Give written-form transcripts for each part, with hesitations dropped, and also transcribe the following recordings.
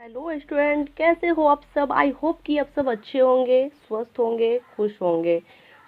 Hello student, कैसे हो आप सब। आई होप कि आप सब अच्छे होंगे, स्वस्थ होंगे, खुश होंगे।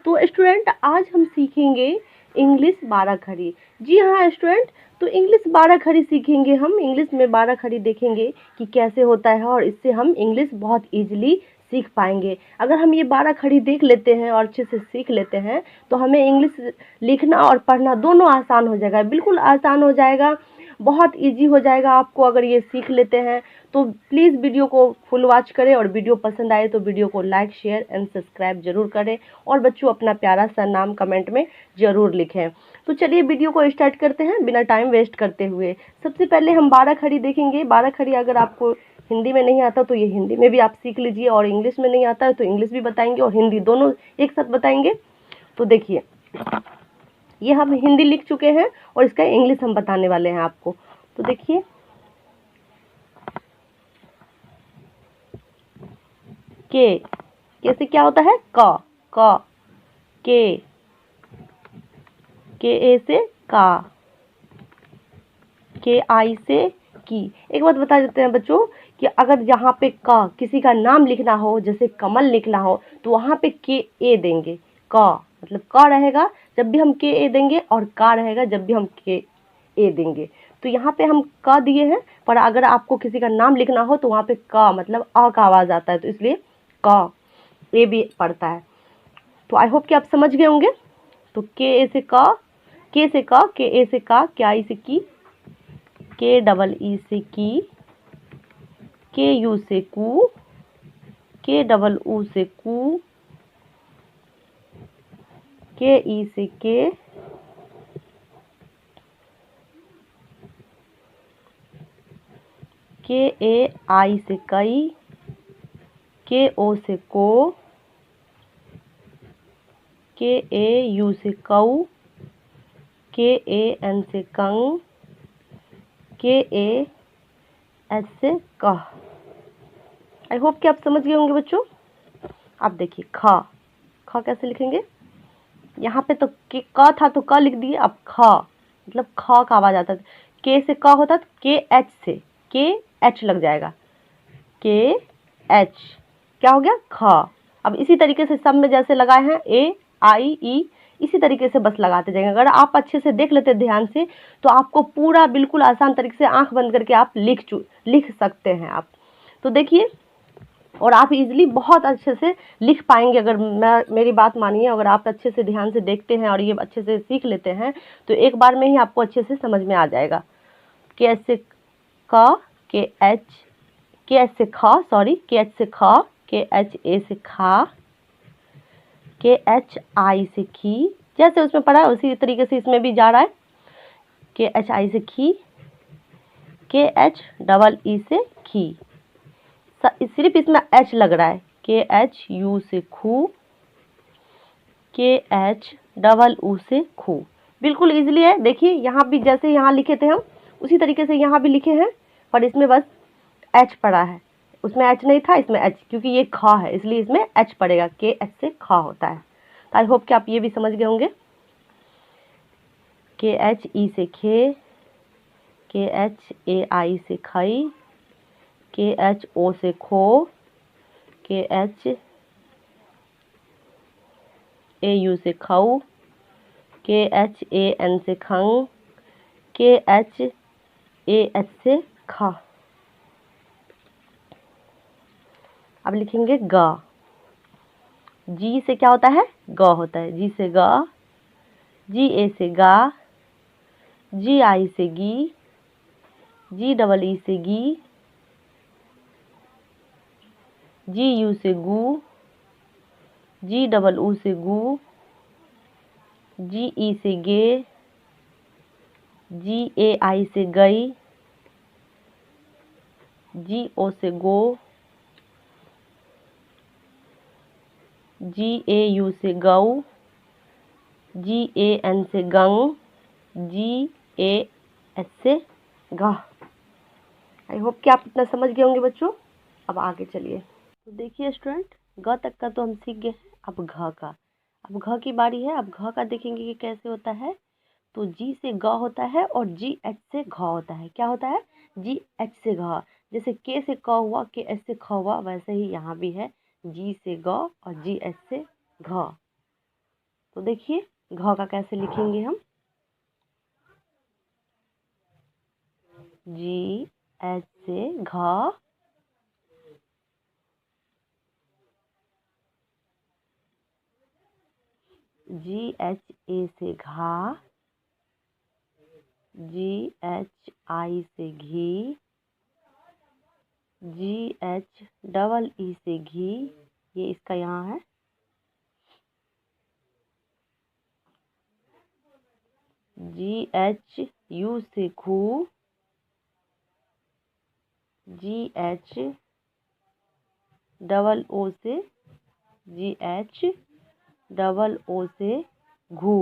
तो स्टूडेंट, आज हम सीखेंगे इंग्लिश 12 खड़ी। जी हाँ स्टूडेंट, तो इंग्लिश 12 खड़ी सीखेंगे। हम इंग्लिश में 12 खड़ी देखेंगे कि कैसे होता है और इससे हम इंग्लिश बहुत इजीली सीख पाएंगे। अगर हम ये 12 खड़ी देख लेते हैं और अच्छे से सीख लेते हैं तो हमें इंग्लिश लिखना और पढ़ना दोनों आसान हो जाएगा, बिल्कुल आसान हो जाएगा, बहुत इजी हो जाएगा आपको अगर ये सीख लेते हैं। तो प्लीज़ वीडियो को फुल वॉच करें और वीडियो पसंद आए तो वीडियो को लाइक, शेयर एंड सब्सक्राइब जरूर करें और बच्चों अपना प्यारा सा नाम कमेंट में ज़रूर लिखें। तो चलिए वीडियो को स्टार्ट करते हैं बिना टाइम वेस्ट करते हुए। सबसे पहले हम 12 खड़ी देखेंगे। 12 खड़ी अगर आपको हिंदी में नहीं आता तो ये हिंदी में भी आप सीख लीजिए, और इंग्लिश में नहीं आता है तो इंग्लिश भी बताएंगे और हिंदी दोनों एक साथ बताएंगे। तो देखिए, ये हम हिंदी लिख चुके हैं और इसका इंग्लिश हम बताने वाले हैं आपको। तो देखिए, के से क्या होता है? क के ए से का, के आई से की। एक बात बता देते हैं बच्चों कि अगर यहाँ पे का किसी का नाम लिखना हो, जैसे कमल लिखना हो, तो वहाँ पे के ए देंगे। का मतलब का रहेगा जब भी हम के ए देंगे, और का रहेगा जब भी हम के ए देंगे। तो यहाँ पे हम का दिए हैं, पर अगर आपको किसी का नाम लिखना हो तो वहाँ पे का मतलब आ का आवाज़ आता है, तो इसलिए का ए भी पड़ता है। तो आई होप कि आप समझ गए होंगे। तो के ए से का, के से का, के ए से का, के आई से की, के डबल ई से की, के यू से कू, के डबल ऊ से कू, के ई से के ए आई से कई, के ओ से को, के ए यू से कऊ, के ए एन से कंग, के ए एच से कह। आई होप कि आप समझ गए होंगे बच्चों। अब देखिए खा, खा कैसे लिखेंगे। यहाँ पे तो के क था तो क लिख दिए, अब खा मतलब ख का आवाज आता है। के से क होता तो के एच से के एच लग जाएगा, के एच क्या हो गया? ख। अब इसी तरीके से सब में जैसे लगाए हैं ए आई ई, इसी तरीके से बस लगाते जाएंगे। अगर आप अच्छे से देख लेते ध्यान से तो आपको पूरा बिल्कुल आसान तरीके से आंख बंद करके आप लिख सकते हैं आप। तो देखिए, और आप इजीली बहुत अच्छे से लिख पाएंगे अगर मेरी बात मानिए। अगर आप अच्छे से ध्यान से देखते हैं और ये अच्छे से सीख लेते हैं तो एक बार में ही आपको अच्छे से समझ में आ जाएगा। के एच से का, के एच से खा, सॉरी, के एच से खा, के एच ए से खा, के एच आई से खी, जैसे उसमें पढ़ा है उसी तरीके से इसमें भी जा रहा है। के एच आई से खी, के एच डबल ई से खी, सिर्फ इसमें एच लग रहा है। के एच यू से खू, के एच डबल ऊ से खू। बिल्कुल इजीली है। देखिए यहाँ भी जैसे यहाँ लिखे थे हम उसी तरीके से यहाँ भी लिखे हैं, पर इसमें बस एच पड़ा है, उसमें एच नहीं था, इसमें एच, क्योंकि ये खा है इसलिए इसमें एच पड़ेगा। के एच से खा होता है। तो आई होप कि आप ये भी समझ गए होंगे। के एच ई से खे, के एच ए आई से खई, के एच ओ से खो, के एच ए यू से खाऊ, के एच ए एन से खंग, के एच ए एच से खा। अब लिखेंगे ग। जी से क्या होता है? ग होता है। जी से ग, जी ए से गा, जी आई से गी, जी डबल ई से गी, जी यू से गू, जी डबल ऊ से गू, जी ई से गे, जी ए आई से गई, जी ओ से गो, जी ए यू से गऊ, जी ए एन से गंग, जी ए एच से गाह। आई होप कि आप इतना समझ गए होंगे बच्चों। अब आगे चलिए। तो देखिए स्टूडेंट, ग तक का तो हम सीख गए हैं, अब घ का। अब घ की बारी है। अब घ का देखेंगे कि कैसे होता है। तो जी से ग होता है और जी एच से घ होता है। क्या होता है? जी एच से घ। जैसे के से क हुआ, के एस से ख हुआ, वैसे ही यहाँ भी है जी से ग और जी एस से घ। तो देखिए घ का कैसे लिखेंगे हम, जी एच से घ, जी एच ए से घा, जी एच आई से घी, जी एच डबल ई से घी, ये इसका यहाँ है। जी एच यू से घू, जी एच डबल ओ से, जी एच डबल ओ से घू।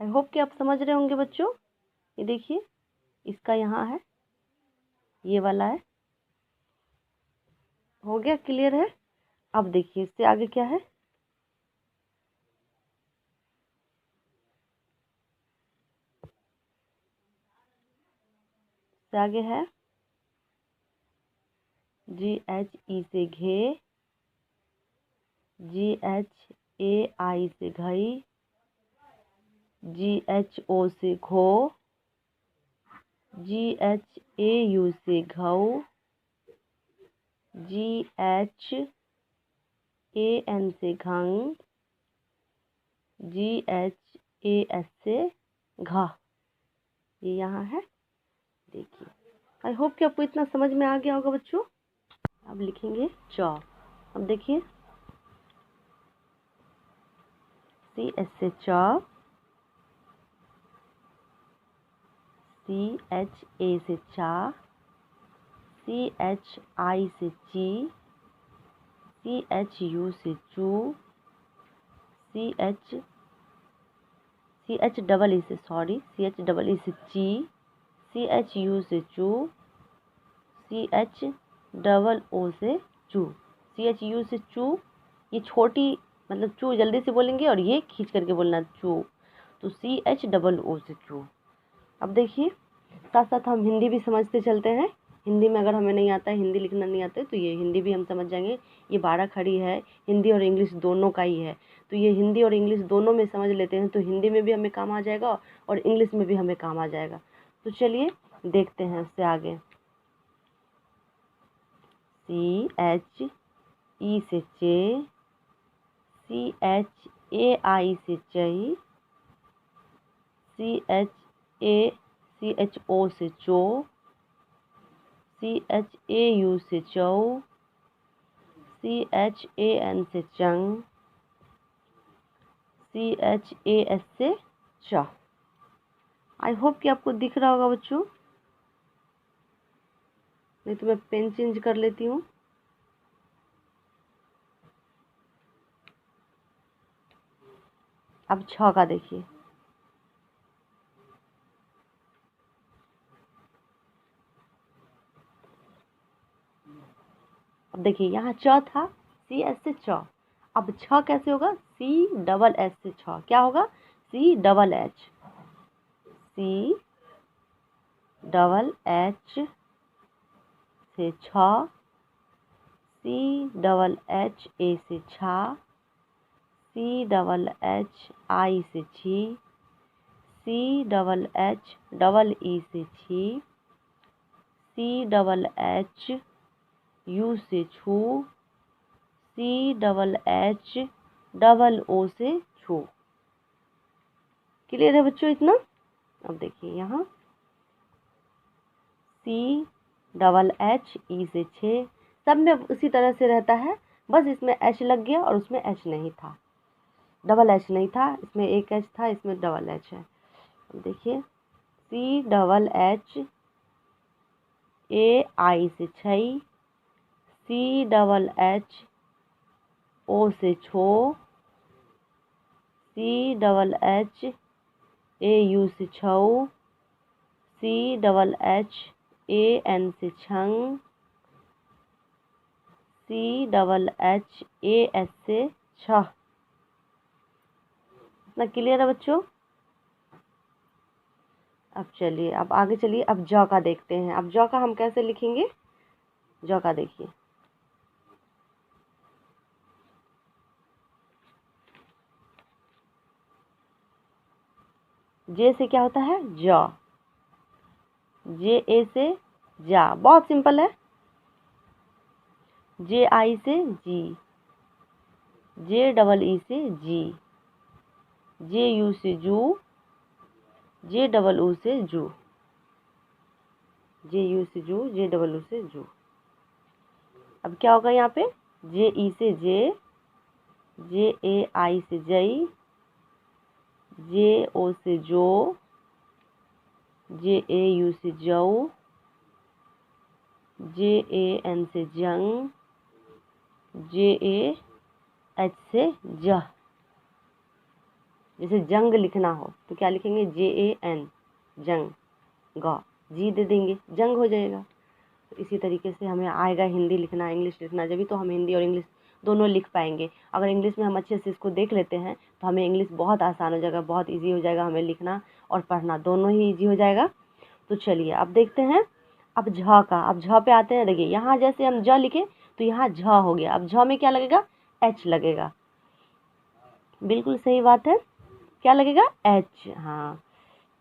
आई होप कि आप समझ रहे होंगे बच्चों। ये देखिए इसका यहाँ है, ये वाला है। हो गया, क्लियर है। अब देखिए इससे आगे क्या है, इससे आगे है जी एच ई से घे, जी एच ए आई से घई, जी एच ओ से घो, जी एच ए यू से घऊ, जी एच ए एन से घंग, जी एच ए एस से घा। ये यहाँ है। देखिए आई होप कि आपको इतना समझ में आ गया होगा बच्चों। अब लिखेंगे च। अब देखिए सी एस से च, सी एच ए से चा, सी एच आई से ची, सी एच यू से चू, सी एच डबल ई से, sorry, C H double E से ची, सी एच यू से चू, सी एच डबल ओ से चू, सी एच यू से चू। ये छोटी मतलब चू जल्दी से बोलेंगे और ये खींच करके बोलना चू, तो सी एच डबल ओ से चू। अब देखिए साथ साथ हम हिंदी भी समझते चलते हैं। हिंदी में अगर हमें नहीं आता है, हिंदी लिखना नहीं आता है, तो ये हिंदी भी हम समझ जाएंगे। ये 12 खड़ी है, हिंदी और इंग्लिश दोनों का ही है, तो ये हिंदी और इंग्लिश दोनों में समझ लेते हैं, तो हिंदी में भी हमें काम आ जाएगा और इंग्लिश में भी हमें काम आ जाएगा। तो चलिए देखते हैं उससे आगे। सी एच ई से चे, सी एच ए आई से चई, सी एच ओ से चो, सी एच ए यू से चौ, सी एच ए एन से चंग, सी एच ए एस से च। आई होप कि आपको दिख रहा होगा बच्चों, नहीं तो मैं पेन चेंज कर लेती हूँ। अब छ का देखिए, अब देखिए यहाँ च था, सी एस से च। अब छ कैसे होगा, सी डबल एस से छ। क्या होगा, C double H, C double H से छ, सी डबल एच ए से छा, सी डबल एच आई से छी, C double H double E से छी, सी डबल एच यू से छू, C double H double O से छू। क्लियर है बच्चों इतना। अब देखिए यहाँ सी डबल एच ई से छे, सब में उसी तरह से रहता है, बस इसमें एच लग गया और उसमें एच नहीं था, डबल एच नहीं था, इसमें एक एच था, इसमें डबल एच है। अब देखिए सी डबल एच ए आई से छई, सी डबल एच ओ से छो, C double H A U से छऊ, C double H A N से छंग, C double H A S से छह। इतना क्लियर है बच्चों। अब चलिए, अब आगे चलिए, अब ज का देखते हैं। अब ज का हम कैसे लिखेंगे? ज का देखिए, जे से क्या होता है? ज। जे ए से जा, बहुत सिंपल है। जे आई से जी, जे डबल ई से जी, जे यू से जू, जे डबल ऊ से जू, जे यू से जू, जे डबल ऊ से जू। अब क्या होगा यहाँ पे? जे ई से जे, जे ए आई से जई, जे ओ से जो, जे ए यू से जऊ, जे ए एन से जंग, जे ए एच से जह। जैसे जंग लिखना हो तो क्या लिखेंगे? जे ए एन, जंग, ग, जी दे देंगे, जंग हो जाएगा। तो इसी तरीके से हमें आएगा हिंदी लिखना, इंग्लिश लिखना, जब भी तो हम हिंदी और इंग्लिश दोनों लिख पाएंगे। अगर इंग्लिश में हम अच्छे से इसको देख लेते हैं तो हमें इंग्लिश बहुत आसान हो जाएगा, बहुत ईजी हो जाएगा, हमें लिखना और पढ़ना दोनों ही ईजी हो जाएगा। तो चलिए अब देखते हैं अब झ का। अब झ पे आते हैं। देखिए यहाँ जैसे हम ज लिखे तो यहाँ झ हो गया। अब झ में क्या लगेगा? एच लगेगा। बिल्कुल सही बात है, क्या लगेगा? एच। हाँ,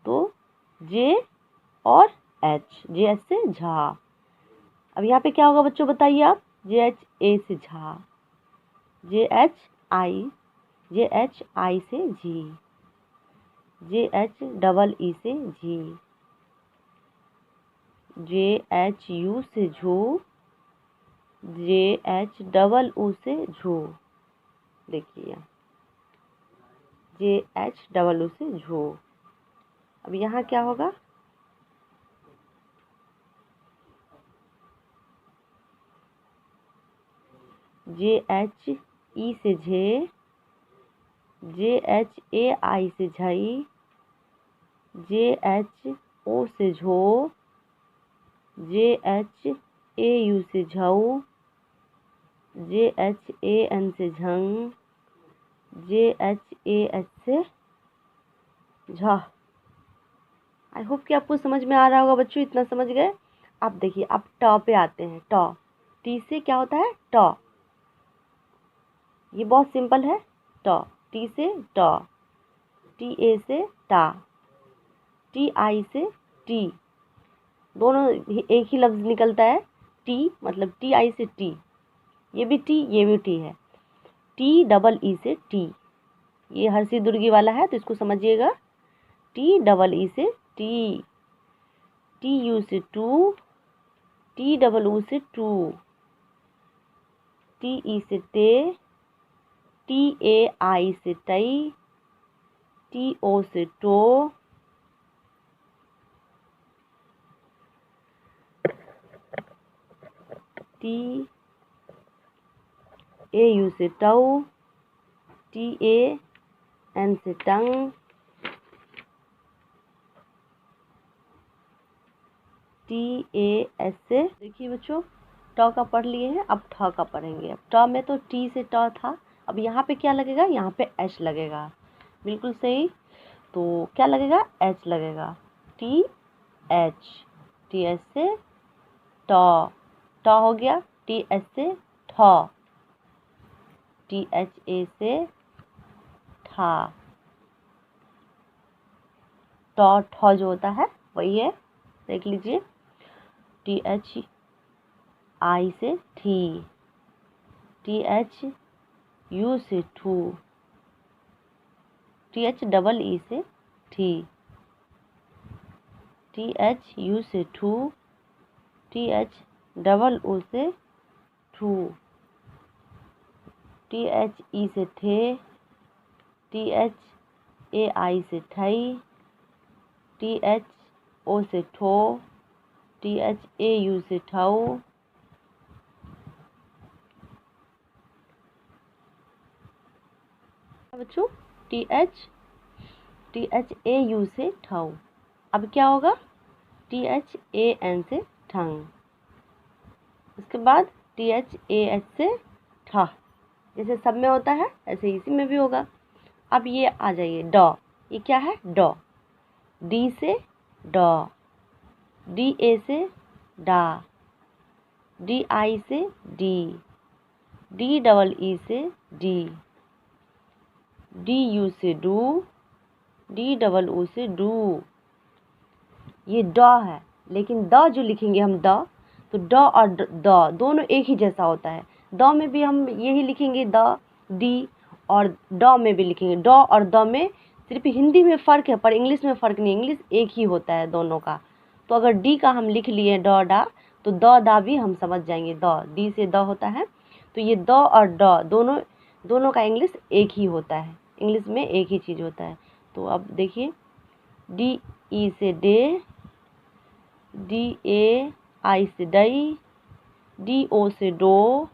तो जे और एच, जे एच से झा। अब यहाँ पे क्या होगा बच्चों, बताइए आप? जे एच ए से झा, जे H I, J H I से जी, जे एच डबल ई से जी, जे एच यू से झू, जे एच डबल ऊ से झू। देखिए जे एच डबल ऊ से झू। अब यहाँ क्या होगा? जे एच ई से झे, जे एच ए आई से झई, जे एच ओ से झो, जे एच ए यू से झऊ, जे एच ए एन से झंग, जे एच ए एच से झ। आई होप कि आपको समझ में आ रहा होगा बच्चों, इतना समझ गए। अब देखिए, अब ट पे आते हैं। ट, टी से क्या होता है? ट। ये बहुत सिंपल है। ट, टी से ट, टी ए से टा, टी आई से टी, दोनों एक ही लफ्ज़ निकलता है। टी मतलब टी आई से टी, ये भी टी, ये भी टी है। टी डबल ई से टी, ये हरसी दुर्गी वाला है तो इसको समझिएगा। टी डबल ई से टी, टी यू से टू, टी डबल ऊ से टू, टी ई से टे, टी ए आई से टई, टी ओ से टो, टी ए यू से टऊ, टी ए एन से टंग, टी ए एस से। देखिए बच्चों, ट का पढ़ लिए हैं, अब ठ का पढ़ेंगे। अब ट में तो टी से ट था, अब यहाँ पे क्या लगेगा? यहाँ पे एच लगेगा। बिल्कुल सही। तो क्या लगेगा? एच लगेगा। टी एच, टी एच से ट, ट हो गया। टी एच से ठ, टी एच ए से ठा, ट ठ जो होता है वही है, देख लीजिए। टी एच आई से ठी, टी एच यू से ठू, टी एच डबल ई से ठी, टी एच यू से ठू, टी एच डबल ओ से ठू, टी एच ई से ठे, टी एच ए आई से ठई, टी एच ओ से ठो, टी एच ए यू से ठऊ, बच्चों टी एच ए यू से ठऊ। अब क्या होगा? टी एच ए एन से ठंग, उसके बाद टी एच ए एच से ठ। जैसे सब में होता है ऐसे इसी में भी होगा। अब ये आ जाइए ड, ये क्या है? ड, डी से ड, डी ए से डा, डी आई से डी, डी डबल ई से डी, डी यू से डू, डी डबल ऊ से डू। ये ड है, लेकिन द जो लिखेंगे हम द, तो ड और द दोनों एक ही जैसा होता है। द में भी हम यही लिखेंगे द, डी, और ड में भी लिखेंगे ड और द में सिर्फ हिंदी में फ़र्क है, पर इंग्लिश में फ़र्क नहीं, इंग्लिश एक ही होता है दोनों का। तो अगर डी का हम लिख लिए ड डा, तो द दा भी हम समझ जाएंगे, द डी से द होता है। तो ये द और ड दोनों का इंग्लिश एक ही होता है, इंग्लिश में एक ही चीज़ होता है। तो अब देखिए, डी ई से डे, डी ए आई से डई, डी ओ से डो,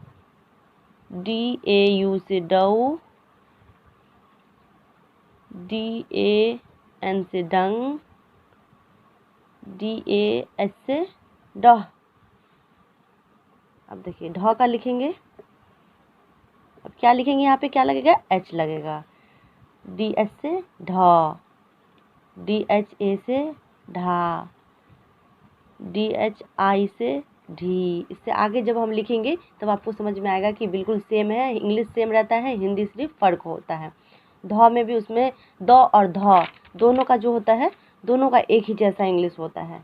डी ए यू से डऊ, डी ए एन से डंग, डी ए एच से डह। अब देखिए ढ का लिखेंगे, अब क्या लिखेंगे, यहाँ पे क्या लगेगा, एच लगेगा। डी एच से ढ, डी एच ए से ढा, डी एच आई से ढी। इससे आगे जब हम लिखेंगे तब आपको समझ में आएगा कि बिल्कुल सेम है, इंग्लिश सेम रहता है, हिंदी सिर्फ फ़र्क होता है। ध में भी उसमें द और ध दोनों का जो होता है, दोनों का एक ही जैसा इंग्लिश होता है।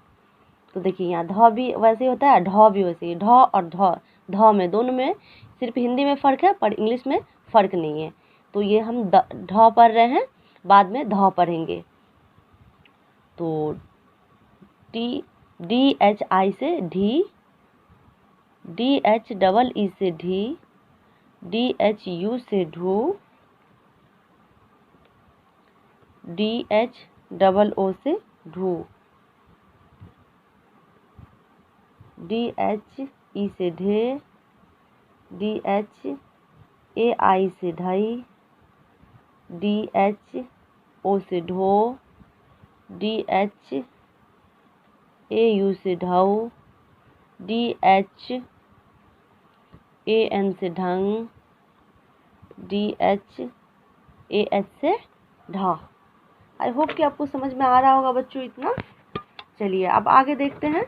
तो देखिए यहाँ ध भी वैसे ही होता है, ढ भी वैसे ही, ढ और ध में दोनों में सिर्फ हिंदी में फ़र्क है, पर इंग्लिश में फ़र्क नहीं है। तो ये हम ढ पढ़ रहे हैं, बाद में ध पढ़ेंगे। तो डी एच आई से ढी, डी एच डबल ई से ढी, डी एच यू से ढू, डी एच डबल ओ से ढू, डी एच ई से ढे, डी एच ए आई से ढई, डी एच ओ से ढो, डी एच ए यू से ढऊ, डी एच ए एन से ढंग, डी एच ए एच से ढा। आई होप कि आपको समझ में आ रहा होगा बच्चों इतना। चलिए अब आगे देखते हैं।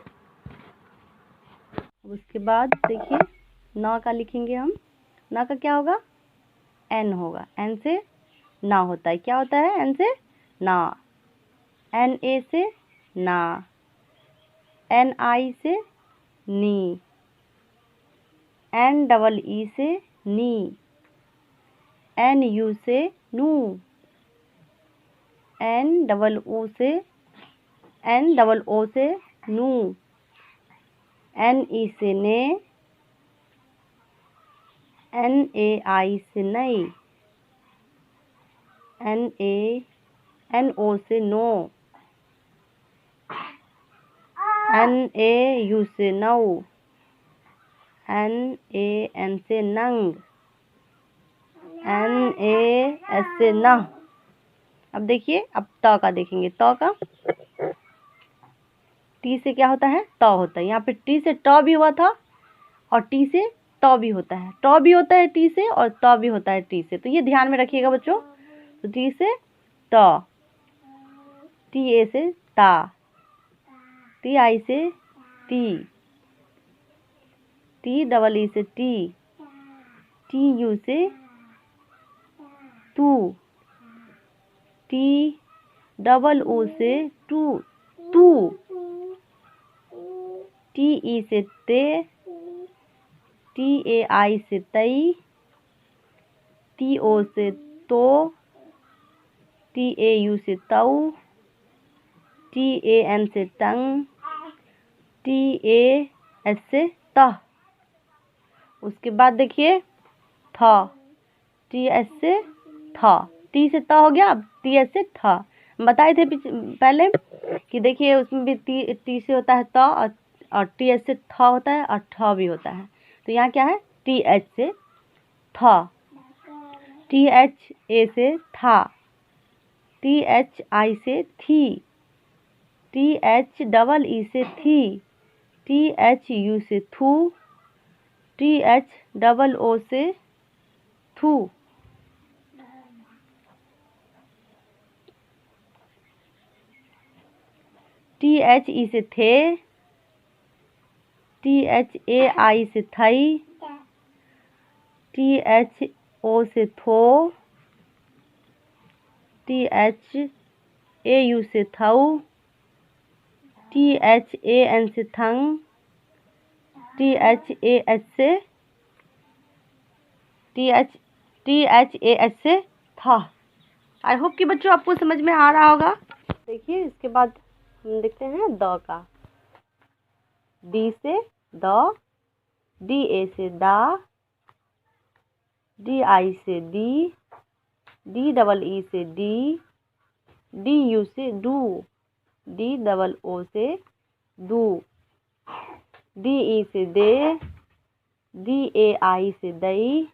उसके बाद देखिए ना का लिखेंगे हम, ना का क्या होगा, एन होगा, एन से ना होता है, क्या होता है, एन से ना, एन ए से ना, एन आई से नी, एन डबल ई से नी, एन यू से नू, एन डबल ओ से, एन डबल ओ से नू, एन ई से ने, एन ए आई से नई, एन ओ से नो, एन ए यू से नऊ, एन ए एन से नंग, एन ए एस से न। अब देखिए अब त का देखेंगे, त का टी से क्या होता है, त होता है। यहाँ पे टी से ट भी हुआ था और टी से त भी होता है, ट भी होता है टी से और त भी होता है टी से, तो ये ध्यान में रखिएगा बच्चों। तो टी से त, टी ए से ता, टी आई से टी, टी डबल ई से टी, टी यू से टू, टी डबल ओ से टू, टू, टी ई से ते, टी ए आई से तई, टी ओ से तो, टी ए यू से तऊ, टी ए एन से तंग, टी ए एस से तह। उसके बाद देखिए था, टी एस से था, टी से त हो गया, अब टी एस से था। बताए थे पहले कि देखिए उसमें भी टी से होता है त और टी एच से था होता है और ठ भी होता है। तो यहाँ क्या है, टी एच से था, टी एच ए से था, टी एच आई से थी, टी एच डबल ई से थी, टी एच यू से थू, टी एच डबल ओ से थू। THE से थे, THAI से थई, THO से थो, THAU से थऊ, THAN से थंग, THAS से था। आई होप कि बच्चों आपको समझ में आ रहा होगा। देखिए इसके बाद हम देखते हैं द का। डी से द, DA से दा, DI से दी, DEE से डी, DU से डू, DOO से दू, DE से दे, DAI से दई,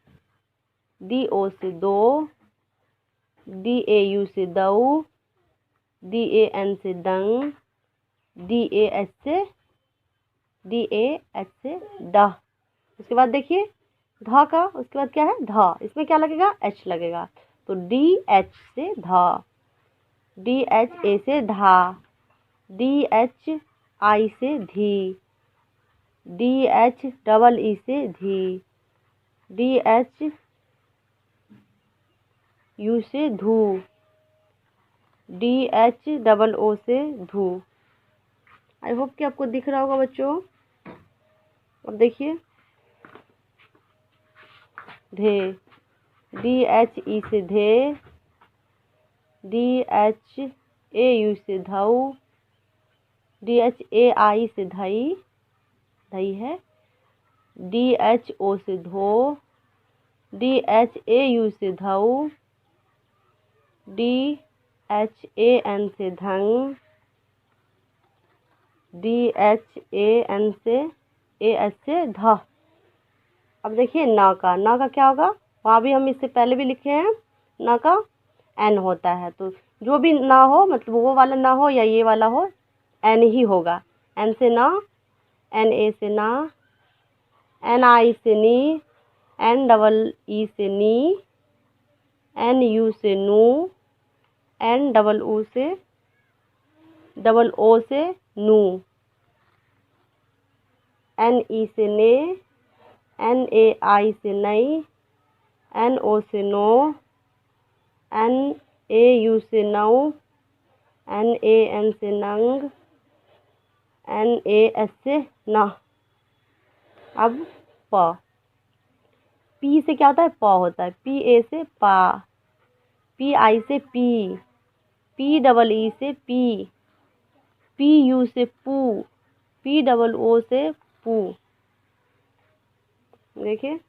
DO से दो, DAU से दऊ, DAN से दंग, DAS से ड। उसके बाद देखिए ध का, उसके बाद क्या है ध, इसमें क्या लगेगा H लगेगा, तो DH से ध, DHA से धा, DHI से धी, DHEE से धी, DHU से धू, DHOO से धू। आई होप कि आपको दिख रहा होगा बच्चों। अब देखिए धे, DHE से धे, DHAU से धऊ, DHAI से धई, धई है, DHO से धो, DHAU से धऊ, DHAN से धंग, DHAN से AS से ध। अब देखिए ना का क्या होगा, वहाँ भी हम इससे पहले भी लिखे हैं, ना का N होता है, तो जो भी ना हो, मतलब वो वाला ना हो या ये वाला हो, N ही होगा। N से ना, NA से ना, NI से नी, NEE से नी, NU से नू, NOO से नू, NE से ने, NAI से नई, NO से नो, NAU से नऊ, NAN से नंग, NAS से ना। अब पी से क्या होता है, प होता है, PA से पा, PI से पी, PEE से पी, PU से पू, POO से पू। देखिए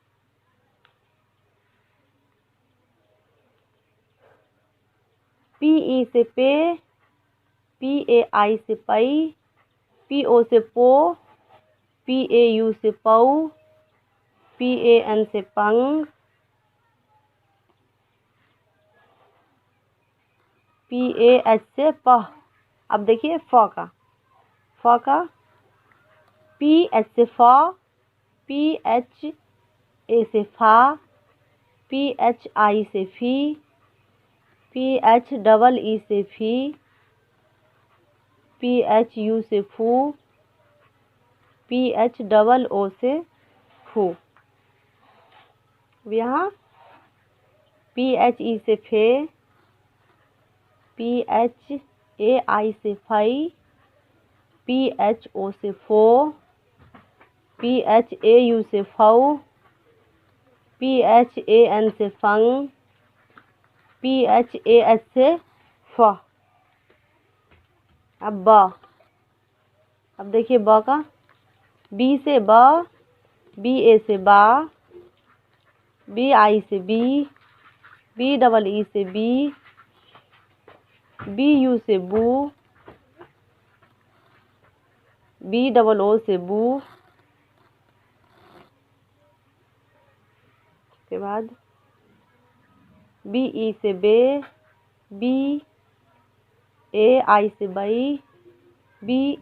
PE से पे, PAI से पई, PO से पो, PAU से पऊ, PAN से पंग, PAH से पह। अब देखिए फ का, PH से फ, PHA से फा, PHI से फी, PHEE से फी, PHU से फू, PHOO से फू। यहाँ PHE से फे, PHAI से फई, PHO से फो, PHAU से फऊ, PHAN से फंग, PHAS से फ। अब ब, अब देखिए ब का, B से ब, BA से बा, BI से बी, BEE से बी, BU से बू, BOO से बू। उसके बाद BE से बे, BAI से बई, B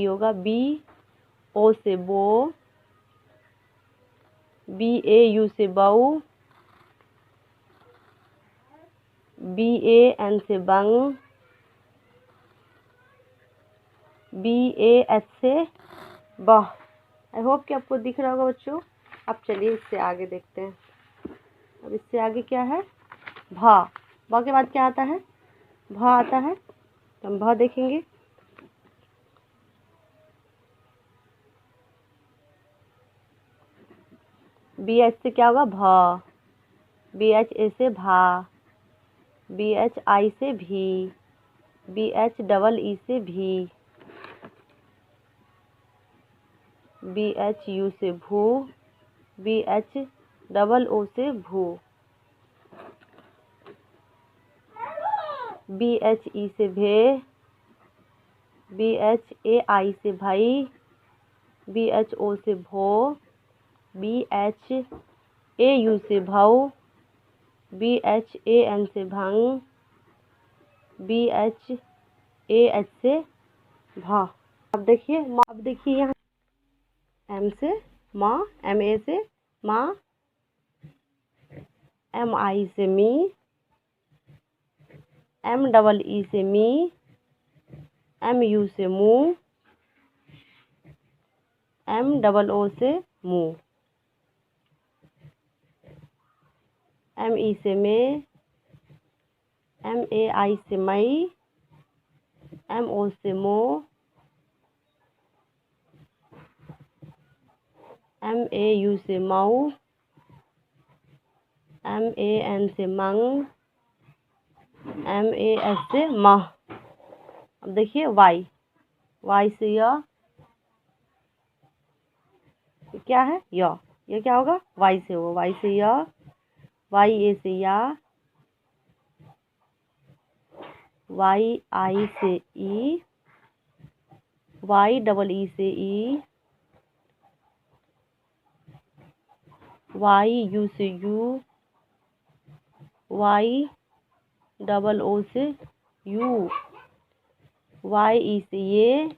होगा, BO से बो, BAU से बऊ, BAN से बंग, BAH से बाह। आई होप कि आपको दिख रहा होगा बच्चों। अब चलिए इससे आगे देखते हैं। अब इससे आगे क्या है, भा। भा के बाद क्या आता है, भा आता है। तो हम भा देखेंगे। BH से क्या होगा, भा। BHA से भा। BHI से भी। BHEE से भी। BHU से भू। BHOO से भू। BHE से भे। BHAI से भाई। BHO से भो। BHAU से भाऊ। BHAN से भंग। BHAH से भा। अब देखिए यहाँ M से माँ, MA से माँ, MI से मी, MEE से मी, MU से मुँह, MOO से मुँह, ME से में, MAI से मई, MO से मो, MAU से माऊ, MAN से मंग, MAS से माह। अब देखिए Y से या, क्या है या, ये क्या होगा, Y से होगा। Y से या, YA से या, YI से ई, YEE से ई, YU से यू, YOO से यू, YE से ये,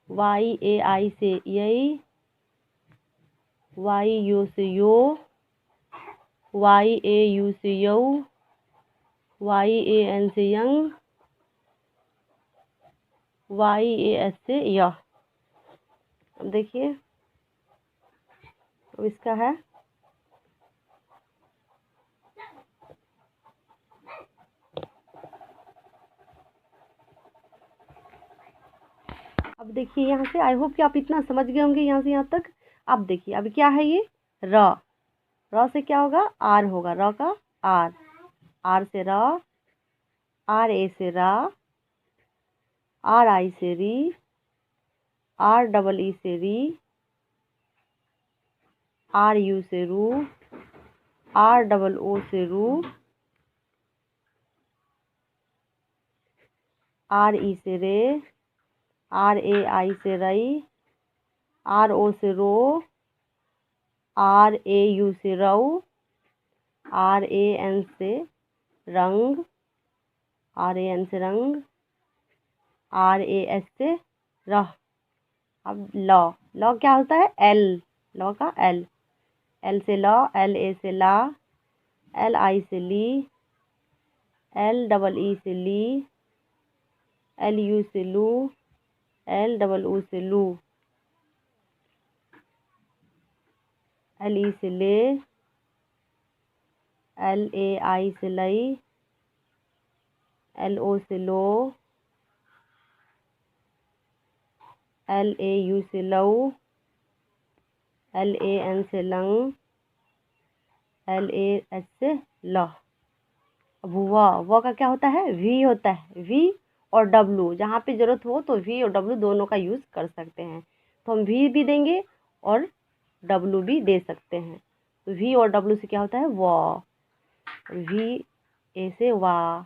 YAI से यही, YU से यो, YAU से यऊ, YAN से यंग, YAS से यह। अब देखिए, अब इसका है अब देखिए यहाँ से, आई होप कि आप इतना समझ गए होंगे यहाँ से यहाँ तक। अब देखिए अभी क्या है ये, र से क्या होगा, आर होगा। र का आर से र, RA से रा, RI से री, REE से री, RU से रू, ROO से रू, RE से रे, RAI से रई, RO से रो, RAU से रऊ, RAN से रंग, RAN से रंग, RAS से रह। अब लॉ क्या होता है, L, लॉ का L से लॉ, LA से ला, LI से ली, LEE से ली, LU से लू, LOO से लू, LE से ले, LAI से लई, LO से लो, LAU से लऊ, LAN से लंग, LAS से लह। अब व का क्या होता है, V होता है। V और W, जहाँ पे ज़रूरत हो तो V और W दोनों का यूज़ कर सकते हैं। तो हम V भी देंगे और W भी दे सकते हैं। तो V और W से क्या होता है, व। VA से वाह।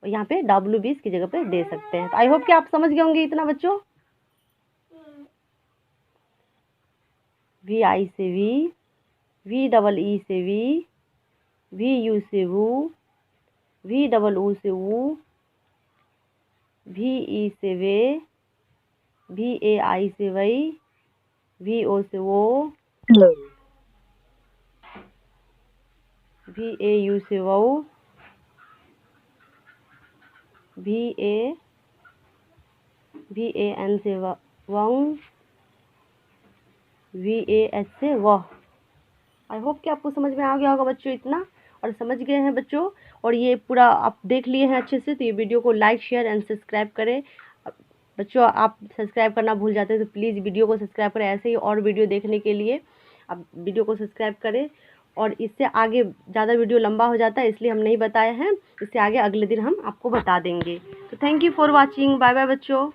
और यहाँ पे W भी इसकी जगह पे दे सकते हैं। तो आई होप कि आप समझ गए होंगे इतना बच्चों। VI से V, VEE से V, VU से वू, VOO से वू, VE से वे, VAI से वही, VO से वो, VAU से वो, VA VAN से वाउन, VAH से वाह। आई होप कि आपको समझ में आ गया होगा बच्चों इतना, और समझ गए हैं बच्चों, और ये पूरा आप देख लिए हैं अच्छे से। तो ये वीडियो को लाइक, शेयर एंड सब्सक्राइब करें। बच्चों आप सब्सक्राइब करना भूल जाते हैं तो प्लीज़ वीडियो को सब्सक्राइब करें। ऐसे ही और वीडियो देखने के लिए आप वीडियो को सब्सक्राइब करें। और इससे आगे ज़्यादा वीडियो लंबा हो जाता है, इसलिए हम नहीं बताए हैं। इससे आगे अगले दिन हम आपको बता देंगे। तो thank you for watching. Bye bye बच्चों।